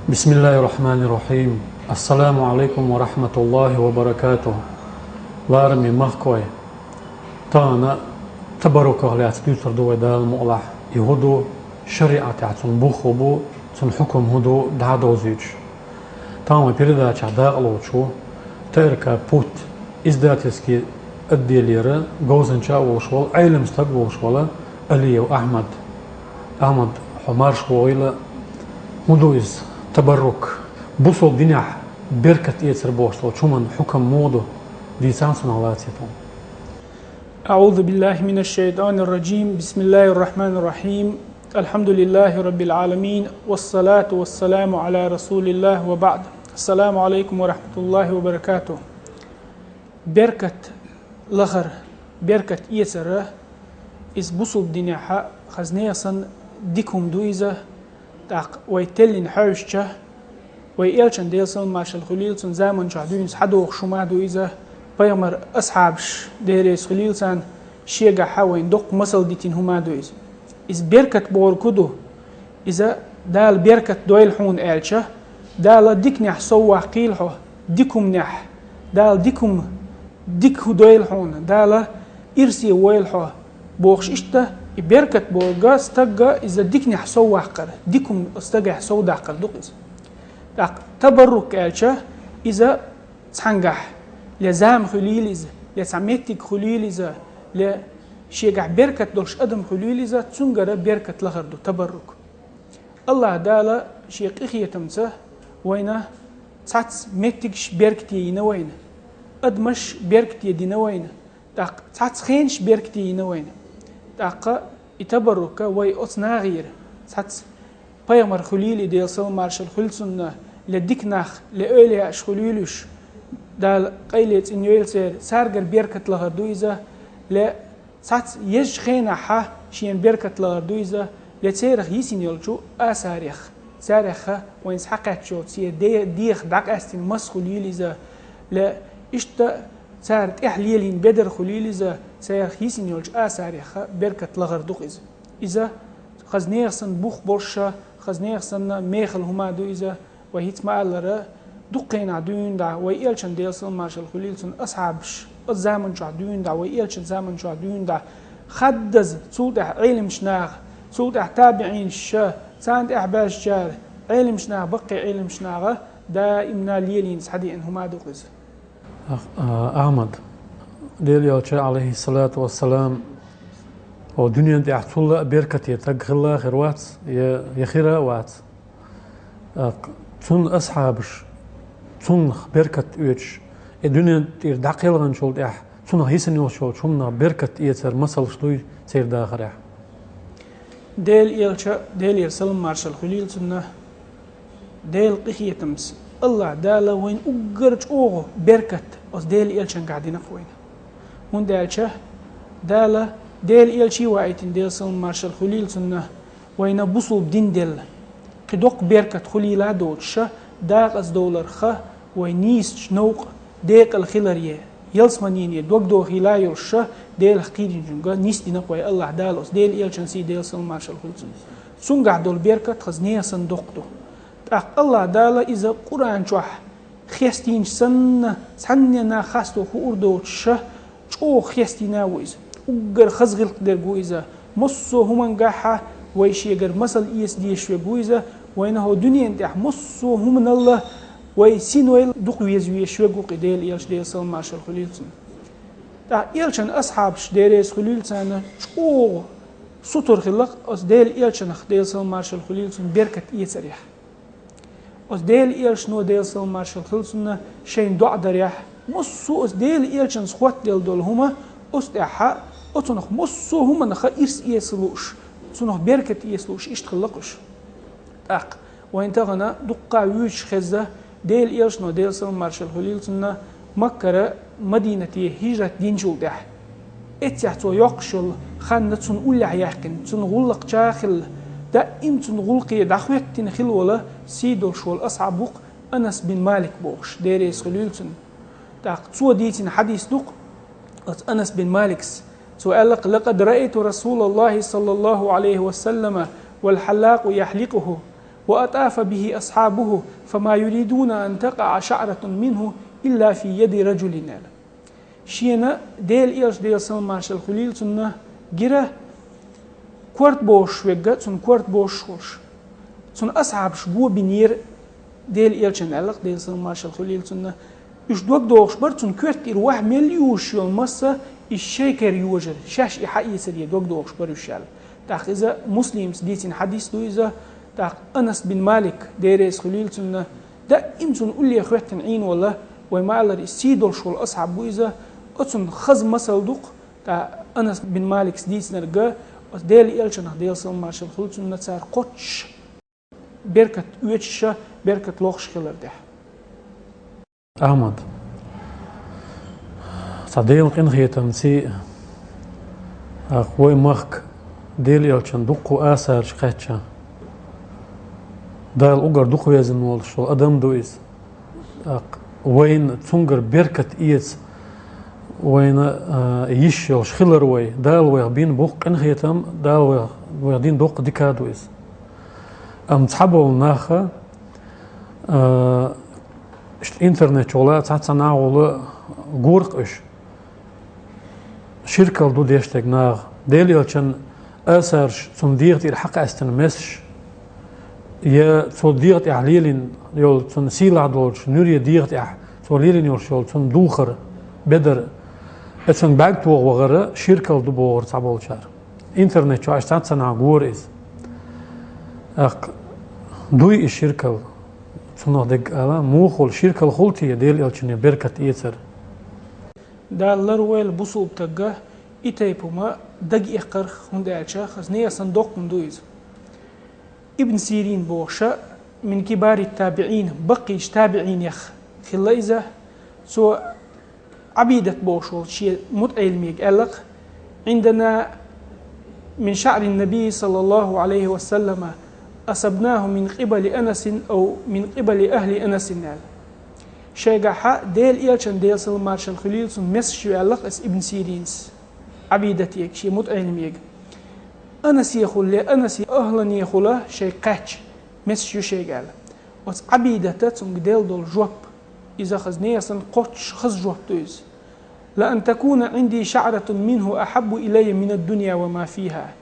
بسم الله الرحمن الرحيم. السلام عليكم ورحمة الله وبركاته. وارمي مخكوي تانا تبرك على تدوتر دو دال مؤلح يهودو شريعة عتون بوخوبو تون حكم هدو دعدو زيج تاما بيردا چعدا ألوچو تيركا بوت إزداتيسكي الديليرا غوزنچا وشوال علم ستق وشوالا أليو أحمد حمار شويلا هدو إز تبرك بوصل دنيا بركة يتر بوصل شومن حكم مودو دي سانسون علاتيتون. أعوذ بالله من الشيطان الرجيم. بسم الله الرحمن الرحيم. الحمد لله رب العالمين والصلاة والسلام على رسول الله وبعد. السلام عليكم ورحمة الله وبركاته. بركة لغر بركة يتر إز بوصل دنيا خزنيسن ديكم دويزة تاق ويتلين حوشته ويلشن ديلسون ماشل خليلسون زمن شادوين حدوق شما دويزة بيمر أصحابش ديريس خليلسان شيغا حاوين دق مسل ديتين هما دويز إز بركة بوركودو إذا دال بركة دويل حون إلشة دال ديك نح سوا قيلحو ديكم نح دال ديكو دويل حون دال إرسي ويلحو بوخش إشتا بركة بورغا استغا إذا ديك نح سوا قر ديكم استغا سو داقر دوقز داق تبرك إلشة إذا تحنجح لزام خليليز لسميتك خليليز لشيغا بركة دولش أدم خليليز تسنجر بركة لغردو تبرك الله دالا شيخ إخية تمسه وينا تاتس ميتكش بركتي ينوين أدمش بركتي دينوين داق تاتس خينش بركتي ينوين داق يتبرك وي أصنا غير تاتس بيامر خليلي ديل سل مارشل خلصنا لديكناخ لأولي أشخليلوش دال قيلت إن يلسر سارجر بركة لغردويزة ل سات يج خينا ح شين بركة لغردويزة لتسيرخ يسين يلجو أسارخ سارخ وين سحقت شو تسير ديخ داك أستين مس خليليزة ل إشتا سارت إحليلين بدر خليليزة سارخ يسين يلج أسارخ بركة لغردويزة إذا خزنيخسن بوخ برشة خزنيخسن ميخل هما دويزة وهيت مالرة دقين عدوين دا ويلشن ديلسون مارشال خليلسون أصحابش الزمن شو عدوين دا ويلشن زمن شو عدوين دا خدز صوت علم شناغ صوت تابعين شا ساند أحباش جار علم شناغ بقي علم شناغ دائما ليلين سحدي إن هما دوقز أحمد ديل عليه الصلاة والسلام ودنيا دي أحطول بركة يتغلى خيروات يخيرا وات تون أصحابش تون بركة يوش الدنيا تير دقيقة شولد إح تون هيسن يوشوا شومنا بركة يتر مسل شلوي تير داخل إح ديل يرسل مارشال خليل سنة ديل قخية تمس الله دالا وين أقرج أوغو بركة أس ديل يلشن قاعدين خوين هون دالشه دالا ديل يلشي وايتين ديل سل مارشال خليل سنة وين بوصل بدين ديل قدوق بركة خليلا دوتشا داق از دولار خا وينيس شنوق ديق الخلريه يلسمانيني دوق دو خلا يرشا ديل حقيقين جنگا نيس دينا قوي الله دالوس ديل يلشنسي ديل سل مارشال خلصن سونغا دول بركة خزنيه صندوقتو تاق الله دالا إذا قرآن شوح خيستين سننا خاستو خور دوتشا شو خيستينا ويز وقر خزغل قدر قويزا مصو همان قاحا ويشيغر مسل إيس ديش ويقويزا وينه دنيا انتح مصو هم الله ويسين ويل دق ويزوي شوقو قديل يلش ديل سل مارشال خليلسن تا يلشن أصحابش ديريس خليلسن شو سطر خلق أس ديل يلشن ديل سل مارشال خليلسن بركة يسريح أس ديل يلش نو ديل سل مارشال خليلسن شين دع دريح مصو أس ديل يلشن سخوات ديل دول هما أس دحا أتنخ مصو هما نخ إرس يسلوش تنخ بركة يسلوش إيش تخلقش أق وين تغنى دقة ويش خزة ديل إيرشنو ديل سل مارشال خليلسن مكة مدينة هجرة دين شول دح اتيحتو يقشل خان تن أولع يحكن تن غلق جاخل دائم تن غلقية دخوك تنخل ولا سيدو شول أصعبوق أنس بن مالك بوش ديريس خليلسن تاق تو ديتين حديث دق أنس بن مالكس سؤالك لقد رأيت رسول الله صلى الله عليه وسلم والحلاق يحلقه وأطاف به أصحابه فما يريدون أن تقع شعرة منه إلا في يد رجل. شينا ديل إيش ديل سلماش الخليل سنة جرا كورت بوش وجا سن كورت بوش خوش سن أصحاب شبو بنير ديل إيلشن ألق ديل سلماش الخليل سنة إيش دوك دوخش بر سن كورت إروح مليوش يوم مسا الشيكر يوجر شاش إحقي سريع دوك دوخش بر يشال تاخ إذا مسلم سديتين حديث دو إذا تاخ أنس بن مالك ديريس خليل سنة دا إمسون قولي أخواتن عين والله وما الله السيدول شو الأصحاب بو إذا أتسون خز مسل دوق تا أنس بن مالك سديس نرجع ديل إلشنا ديل سلماش الخليل سنة صار قطش بركة ويتشة بركة لوخش خلر ده أحمد صديق قنخي تمسي أخوي مخك ديل يلشن دقو آثار شقاتشا دال أقر دقو يزن والشو أدم دويز وين تنقر بركة إيز وين يشيل شخلر وي دال ويغبين بوق قنخي تم دال ويغدين دق ديكادويز تحبوا ناخا الانترنت شغلة تعتصنع ولا غورقش شركة دو ديشتك ناغ ديل يلشن أسرش صنديق الحق استنمسش يا صنديق إعليلين يول صنسيل عدولش نوري ديق صليلين يول صندوخر بدر اتسن باقتو وغيره شركة دو بور تعبول شار انترنت شو تعتصنع غوريز دوي الشركة صنادق على موخل شركة الخلطية ديل يلشن بركة إيسر دالر ويل بوسوب تجاه إتايبوما دقي إخر هندالشا خزنية صندوق مندويز ابن سيرين بوشا من كبار التابعين بقيش تابعين يخ خلايزة سو عبيدة بوشول شيء متعلميك ألق عندنا من شعر النبي صلى الله عليه وسلم أصبناه من قبل أنس أو من قبل أهل أنس نال شيء ديل إيلشن ديل سلماش الخليل سن مسشو ألق اس ابن سيرينس عبيدتيك شيء متعلميك أنس يخول أنس أهلا يخوله شيء قاتش مسشو شيء قال وس عبيدته سن ديل دول جوب إذا خزنيه سن قطش خز جوب تويز لأن تكون عندي شعرة منه أحب إلي من الدنيا وما فيها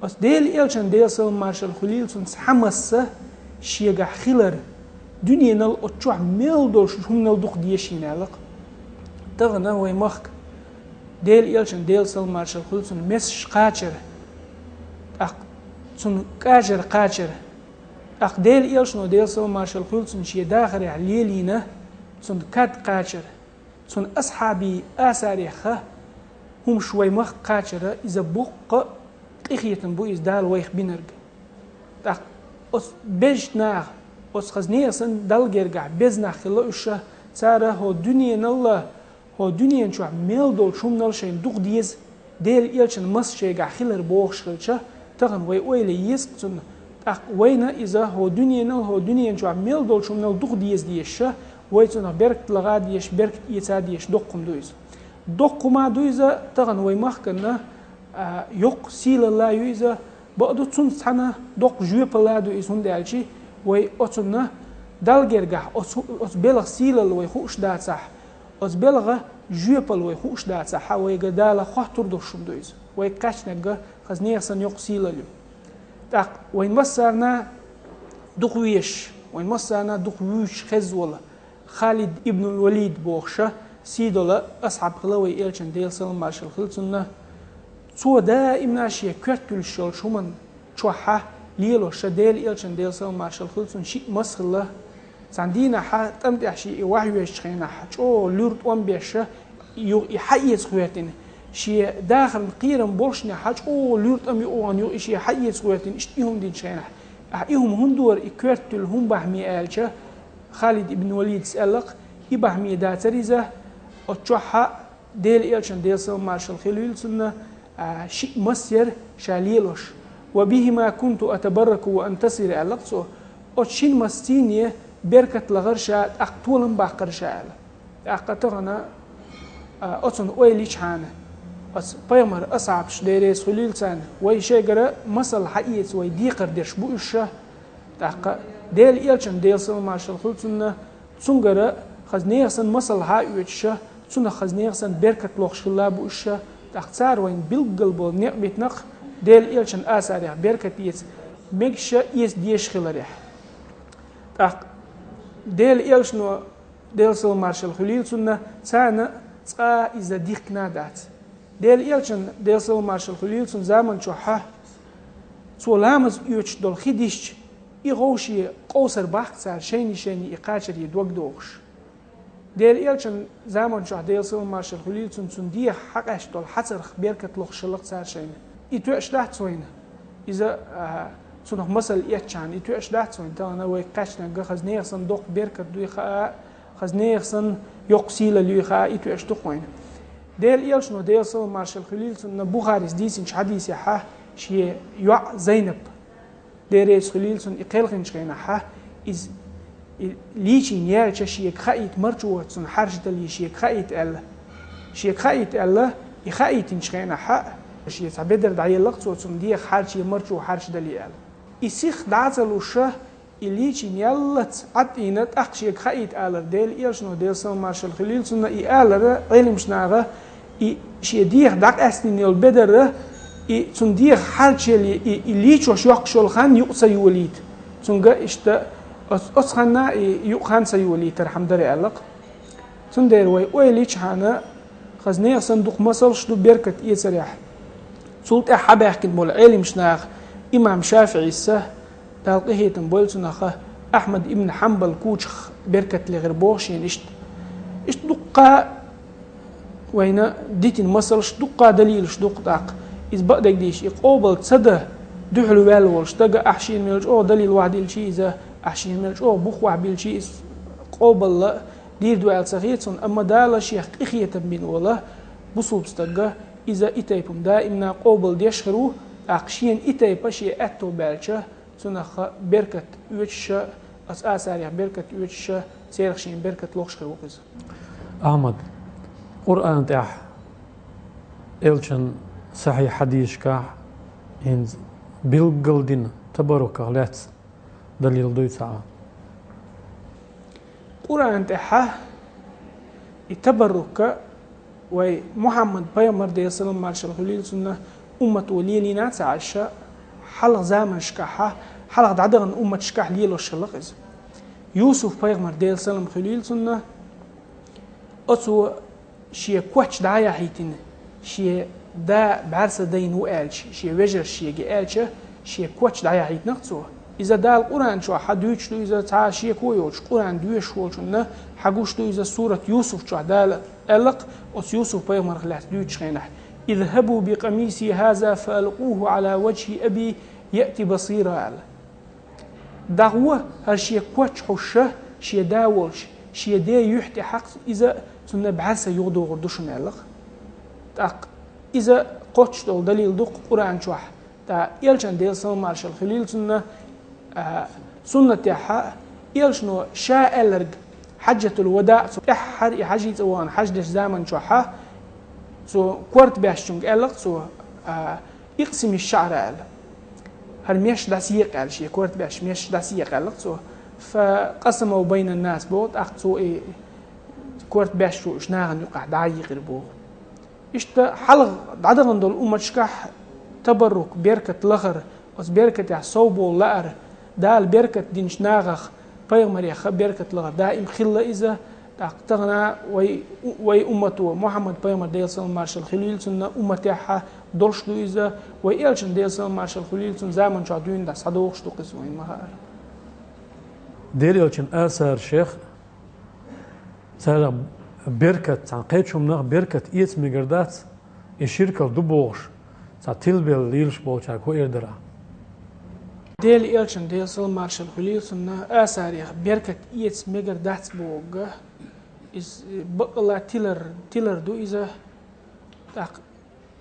بس ديل إيلشن ديل سلماش الخليل سن حمسة شيء خلر دنيا نال أتشوع ميل دول شو نال دوق ديشين علق تغنى ويمخك ديل إيلشن ديل سلماش الخليل سن مسش قاتشر أق سن قاتشر أق ديل إيلشن وديل سلماش الخليل سن شيء داخل عليلينا سن كات قاتشر سن أصحابي آساريخة هم شوي مخ قاتشر إذا بوق إخيتن بو إزدال ويخ بينرج أق أس بيجناه أس خزنية سن دالجرجع بزنا خلوشة سارة هو دنيا نلا هو دنيا نشوع ميل دول شوم نلشين دوق ديز ديل إيلشن مس شيء خلر بوخش خلشة تغن ويلي يسق سن أق وينا إذا هو دنيا نل هو دنيا نشوع ميل دول شوم نل دوق ديز ديشة ويتنا برك لغا ديش برك يتا ديش دوقم دويز دوقما دويزا تغن ويمخكنا يق سيل الله يويزا بقدو تسون سنة دوق جويب الله دويز هندالشي وي أتنا دالجرجع أت بلغ سيل الوي خوش دات صح أت بلغ جويب الوي خوش دات صح وي جدال خاطر دوشم دويز وي كاشنجا خزنيه سن يق سيل اليوم تاق وين مسرنا دقويش وين مسرنا دقويش خز ولا خالد ابن الوليد بوخشة سيدولا أصحاب خلوي إلشن ديل سلماش الخلصنا سو دائما شيء كرتل شل شومن شوحة ليلو شديل إلشن ديل سلماش الخلصن شيء مسخلة سندينا ح تمتع شيء وحي يشخينا حج أو لورد وان بيشة يحيز خواتين شيء داخل قيرن بولشنا حج أو لورد أمي أو أن شيء يحيز خواتين إشتيهم دين شينا إيهم هندور كرتل هم بحمي إلشة خالد ابن وليد سألق يبحمي داتريزة أتشوحة ديل إلشن ديل سلماش الخليل سنة شيء مسير شاليلوش وبهما كنت أتبرك وأنتصر ألقصه أتشين مستينية بركة لغرشة أقتولن باقر شاء أقتغنا أتن أويليش حانة أس بيمر أصعب شديريس خليل سان ويشيغر مسل حقيقة ويديقر ديش بوشة تاق ديل إلشن ديل سلم مارشال خلصنا تونغرا خزنيغسن مسل ها يوتشا تونه خزنيغسن بركة لوخش لابو إشا تاق تار وين بيلقل بول نقبت نق ديل إلشن آساريح بركة يس مكشا يس ديش خلاريح تاق ديل إلشنو ديل سلم مارشال خليلسنا تانا تا إذا ديك نادات ديل إلشن ديل سلم مارشال خليلسن زمن شوحة سولامز يوتش دول خديش يغوشي قوسر باختصار شيني إقاشر يدوق دوغش ديل إلشن زمن شوح ديل سلم مارشال خليلسن سندية حقش دول حصر بركة لوخشلق صار شيني يتوش دات سوينه إذا سنخ مسل يتشان يتوش دات سوين تانا ويقاشنا غخز نيغسن دوق بركة دوي خاء خز نيغسن يقسيل لي خاء يتوش دوقوين ديل إلشنو ديل سلم مارشال خليلسن نبوخاريس ديسنش حديث يحا شي يوع زينب ديريس خليلسن إقيلخن شغينا حا إز ليشين يالشا شيك خايت مرجوة سن حرش دلي شيك خايت ألا شيك خايت ألا يخايت شغينا حا شي تعبدر دعي لقصو سن ديخ حرش مرجو حرش دلي ألا يسيخ دعزلو شه ليشين يالت عطينت أخشيك خايت ألا ديل إلشنو ديل سلم مارشال خليلسن إألا علم شناغا شي ديخ داق أسنين البدر تندير حالش اللي ليش وش يقشل خان يقصى يوليد تنجا إشتا أصخنا يقخان سيوليد ترحم دري ألق تندير وي ليش هنا خزنية صندوق مصر شدو بركة يسرح سلطة حبه كن مول علم شناخ إمام شافعي السه تلقيه تنبول سنخه أحمد ابن حنبل كوشخ بركة لغربوشين إشت دقة وين ديتين مصر شدقة دليل شدق داق إذا بدك ديش يقابل تصدق دحلو والولش تجا أحشين ملج أو دليل واحد الشيء إذا أحشين ملج أو بخ واحد بالشيء قابل لا دير دوال صغير صن أما دال شيخ إخية بين ولا بصوب تجا إذا إتيبهم دائما قابل ديشخرو أحشين إتيب شيء أتو بالشه صنخ بركة وش أساسا بركة وش سيرخشين بركة لوخشخرو قز أحمد قرآن تاح إلشن صحيح حديث كا إن بالقلدين تبارك الله دليل دوي ساعة قرآن تحه يتبرك ومحمد بيامر دي سلام مارشال خليل سنة أمة وليلنا تعيشة حلق زامن شكاحة حلق عدغن أمة شكاح ليلو الشلقز يوسف بيامر دي سلام خليل سنة أتو شيء كوتش دعايا حيتين شيء دا بعرس دين وقالش شيء وجر شيء قالش شيء كوتش دعايا حيت نقصوه إذا دا القرآن شو حدوش لو إذا تعا شيء كويوش قرآن دوش وشنا حقوش لو إذا سورة يوسف شو دا ألق أس يوسف بيغمر خلاص دوش خينح اذهبوا بقميصي هذا فألقوه على وجه أبي يأتي بصيرا على دعوة هالشيء كوتش حشه شيء داولش شيء دا يحتي حق إذا سنة بعرسة يغدو غردوش نعلق تاق إذا قوتش دول دليل دوق قرآن شوح تا يلشان ديل سلام مارشال خليل سنة سنة تاحا يلشنو شاء ألرق حجة الوداع سو إحر إحاجي توان حجدش زامن شوحا سو كورت باشتنج ألق سو يقسم الشعر أل هل ميش داسيق أل شي كورت باش ميش داسيق ألق سو فقسموا بين الناس بود أخذوا إيه كورت باش شو إشناغن يقع دعايق البوغ إشتا حلق عدغن دول أمة شكاح تبرك بركة لغر وس بركة يحصوبو لأر دال بركة دينش ناغخ بيغمر يخ بركة لغر دائم خلة إذا تقتغنا وي أمته محمد بيغمر ديل سلام مارشال خليل سنة أمتها دولشلو إذا وي إلشن ديل سلام مارشال خليل سنة زامن شعدوين دا صدوخشتو قسوين مهار ديل إلشن آثار شيخ سارة بركة تنقيت شمناغ بركة إيت مقردات الشركة دبوغش تلبل ليلش بوشا كو إردرا ديل إلشن ديل سلام مارشال خليل سنة آثار يخ بركة إيت مقردات بوغ إز بقلا تيلر دو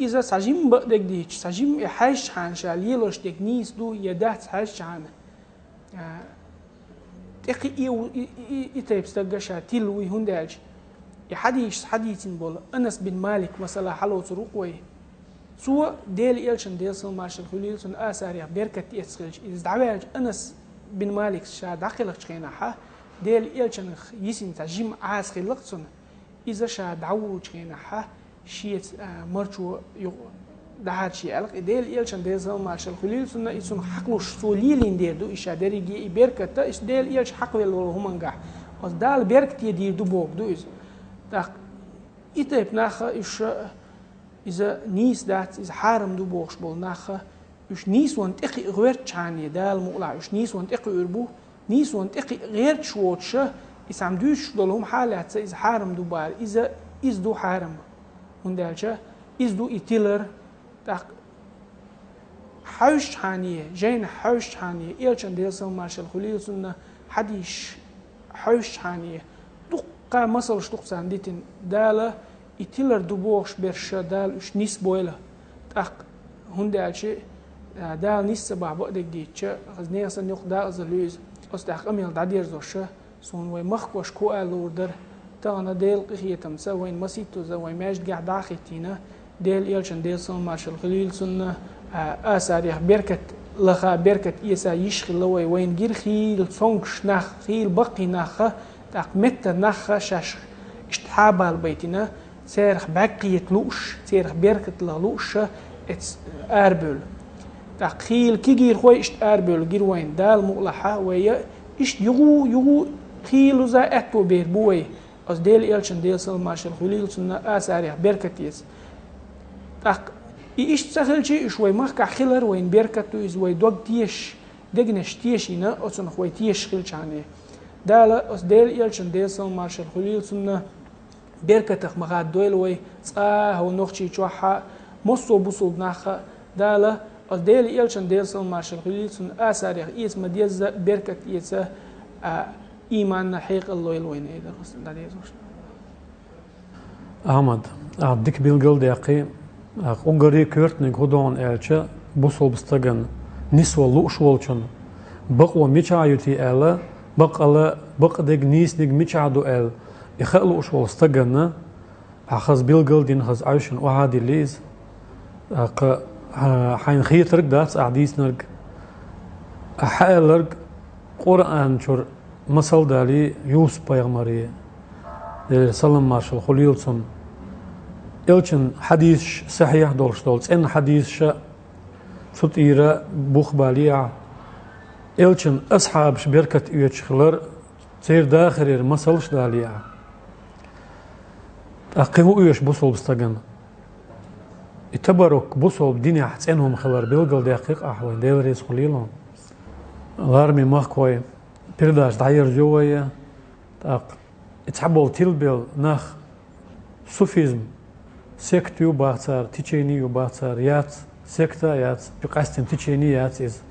إذا ساجيم بقدك ديش ساجيم يحاش حان شاليلوش ديك نيس دو يدات حاش حان تقي إيتايب ستقشا تيلوي هندالش حديثين بول أنس بن مالك مثلا حلو تروقوي سوى ديل إلشن ديل سلام مارشال خليل سن آثار يخ بركة إيتسخلش إذا دعواج أنس بن مالك شا داخل شخينا ح ديل إلشان يسين تجيم عاز خلقتنا إذا شا دعوه شخينا ح شيء مرجو دهار شيء ألق ديل إلشان ديل زمان مارشال خليل سنة يسون حقلوش سوليلين ديردو إيش داري جي بيركتا إيش ديل إلش حق ولا همانجح أص دال بيركتي ديردو بوق دو إز تاق إتى بناخا إيش إذا نيس دات إذا حارم دو بوقش بول ناخا إيش نيس وانت إقي غير تشاني دال مقلع إيش نيس وانت إقي أربو نيس وانت إقي غير شوتش إذا عم دوش دولهم حالات إذا حارم دو بار إذا إز دو حارم وندالشة إز دو إتيلر تاق حوش حانية جين حوش حانية إيلشان ديلسون مارشال خليل سنة حديش حوش حانية دقا مصلش دق سانديتين دالة إتيلر دو بوغش برشا دال إش نيس بويلة تاق هندالشة دال نيس سبع بقدك ديتشا غزنية سنوق دال زلوز أستاق أميل دادير زوشة سون وي مخوش كو ألوردر تانا ديل قخية تمسا وين مسيتو زا وين ماجد قاع داخيتينا ديل إيلشان ديلسون مارشال خليل سنة آساريخ بيركت لخا بيركت إيسا يشخي لوي وين جير خيل صنقش نخ خيل بقي نخ تاق متى نخ شاش اشتحابا البيتنا سيرخ بقية لوش سيرخ بيركت لوش اتس أربل تاق خيل كي جير خوي اشت أربل جير وين دال مقلحة ويا اشت يغو خيل زا اتو بير بوي أص ديل إيلشان ديلسون مارشال خليل سنة آساريخ بيركت يس تاق إيش تسهل شيء شوي ما كحلر وين بيركتو إز وين دوق تيش دقنش تيشينا أصلا خوي تيش خيل شانه دالا أص ديل إلشان ديلسون مارشال خليل سنة بيركتخ مغاد دويل وي هو نوخشي شوحة مصو بوصل ناخا دالا أص ديل إلشان ديلسون مارشال خليل سنة آساريخ إيس مديزة بيركت إيسا إيمان حقيق الله الوين إذا قصد داديز أحمد أعدك بالقل دقيق Ungari körtnig hodon elche busol bstagan niswa lush wolchun baqwa michayuti ela baqala baqdeg nisnig michadu el ikhalu ushwol stagana akhaz bilgal din khaz aishan wahadi liz qa hayn khiytrg das adisnerg ahalerg Qur'an chur masal dali Yusuf paygambari sallam marshal khulilson إلشن حديث صحيح دولش إن حديث فتيرة بوخ باليع إلشن أصحاب شبركة يتشخلر تير داخل مسلش داليع أقيمو إيش بوصل بستجن اتبرك بوصل بدنيا حتسينهم خلر بيلقل دقيق أحوال ديوريس خليلهم غارمي مخكوي بيرداش داير جوية اتحبول تيلبيل نخ صوفيزم سكتيو باثر تيشينيو باثر يات سكتا يات بقاستن تيشيني يات إز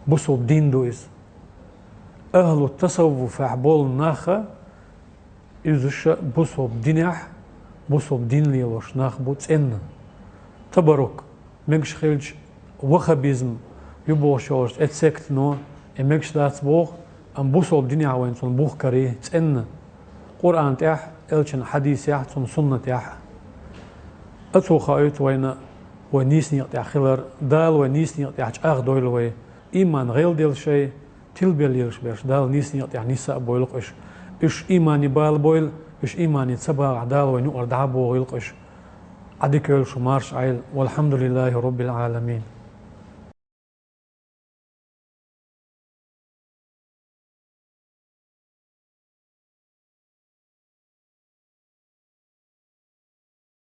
بوصل دين دو إز أهل التصوف فحبول ناخا إزش بوصل دينح بوصل دين ليلوش ناخ بوتس إن تبرك مكش خيلج وخبيزم يبوشورش اتسكت نو مكش داتس بوخ أم بوصل دينح وين صن بوخ كريه تسن قرآن تاح إلشن حديث يح صن سنة يح أتو خايت وين ونيسني يقطع خلر دال ونيسني يقطع أخ دويل وي إيمان غير ديل شيء تلبيل يرش بيش دال نيسني يقطع نساء بويلق إش إيماني بال بويل إش إيماني تسبع دال ونقر دعبو غيلق إش عديك شو مارش عيل والحمد لله رب العالمين.